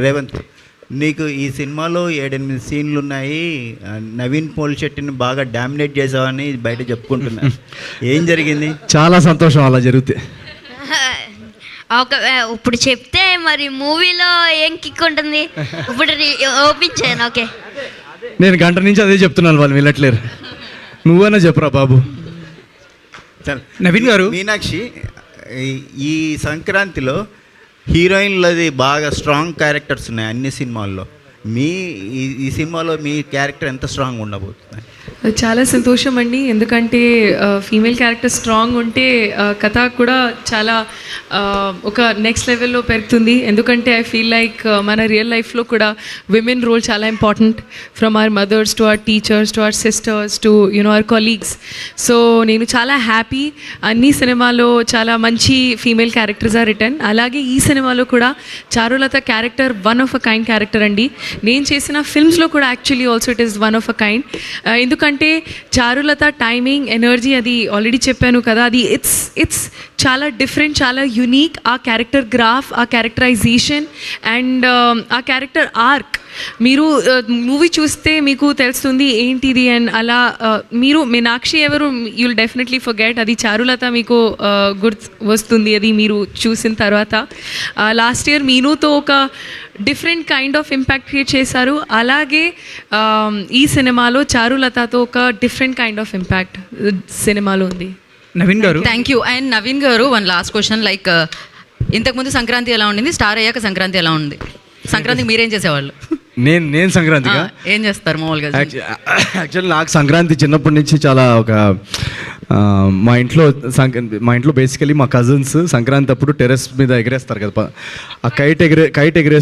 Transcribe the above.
రేవంత్ నీకు ఈ సినిమాలో 7-8 సీన్లు ఉన్నాయి. నవీన్ పోల్శెట్టిని బాగా డామినేట్ చేసావని బయట చెప్పుకుంటున్నారు. ఏం జరిగింది? చాలా సంతోషం అలా జరిగితే. ఇప్పుడు చెప్తే మరి మూవీలో ఏం కిక్ ఉంటుంది. ఇప్పుడు ఓపెన్ చేయను. ఓకే, నేను గంట నుంచి అదే చెప్తున్నాను, వాళ్ళు వెళ్ళట్లేరు. నువ్వన్నా చెప్పురా బాబు. నవీన్ గారు, మీనాక్షి, ఈ సంక్రాంతిలో హీరోయిన్లది బాగా స్ట్రాంగ్ క్యారెక్టర్స్ ఉన్నాయి అన్ని సినిమాల్లో. ఈ సినిమాలో మీ క్యారెక్టర్ ఎంత స్ట్రాంగ్ ఉండబోతుంది? చాలా సంతోషం అండి, ఎందుకంటే ఫీమేల్ క్యారెక్టర్ స్ట్రాంగ్ ఉంటే కథ కూడా చాలా ఒక నెక్స్ట్ లెవెల్లో పెరుగుతుంది. ఎందుకంటే ఐ ఫీల్ లైక్ మన రియల్ లైఫ్లో కూడా విమెన్ రోల్ చాలా important, from our mothers to our teachers to our sisters to our colleagues. So నేను చాలా హ్యాపీ, అన్ని సినిమాలో చాలా మంచి ఫీమేల్ క్యారెక్టర్స్ ఆర్ రిటర్న్. అలాగే ఈ సినిమాలో కూడా Charulata character one of a kind character అండి. నేను చేసిన ఫిల్మ్స్లో కూడా actually also it is one of a kind. ఎందుకంటే చారులత టైమింగ్, ఎనర్జీ అది ఆల్రెడీ చెప్పాను కదా, అది ఇట్స్ చాలా డిఫరెంట్, చాలా యునీక్. ఆ క్యారెక్టర్ గ్రాఫ్, ఆ క్యారెక్టరైజేషన్ అండ్ ఆ క్యారెక్టర్ ఆర్క్ మీరు మూవీ చూస్తే మీకు తెలుస్తుంది ఏంటిది. అండ్ అలా మీరు మీనాక్షి ఎవరు యుల్ డెఫినెట్లీ ఫర్గెట్, అది చారులత మీకు గుర్తు వస్తుంది అది మీరు చూసిన తర్వాత. లాస్ట్ ఇయర్ మీనుతో ఒక different kind of impact create చేశారు. అలాగే ఈ సినిమాలో చారులతతో ఒక డిఫరెంట్ కైండ్ ఆఫ్ ఇంపాక్ట్ సినిమాలో ఉంది. నవీన్ గారు, థ్యాంక్ యూ. అండ్ నవీన్ గారు, వన్ లాస్ట్ క్వశ్చన్. లైక్ ఇంతకుముందు సంక్రాంతి ఎలా ఉండింది, స్టార్ అయ్యాక సంక్రాంతి ఎలా ఉంది? సంక్రాంతికి మీరేం చేసేవాళ్ళు? నేను సంక్రాంతిగా ఏం చేస్తారు మామూలుగా? యాక్చువల్లీ నాకు సంక్రాంతి చిన్నప్పటి నుంచి చాలా ఒక మా ఇంట్లో బేసికలీ మా కజిన్స్ సంక్రాంతి అప్పుడు టెర్రస్ మీద ఎగరేస్తారు కదా, ఆ కైట్ ఎగరే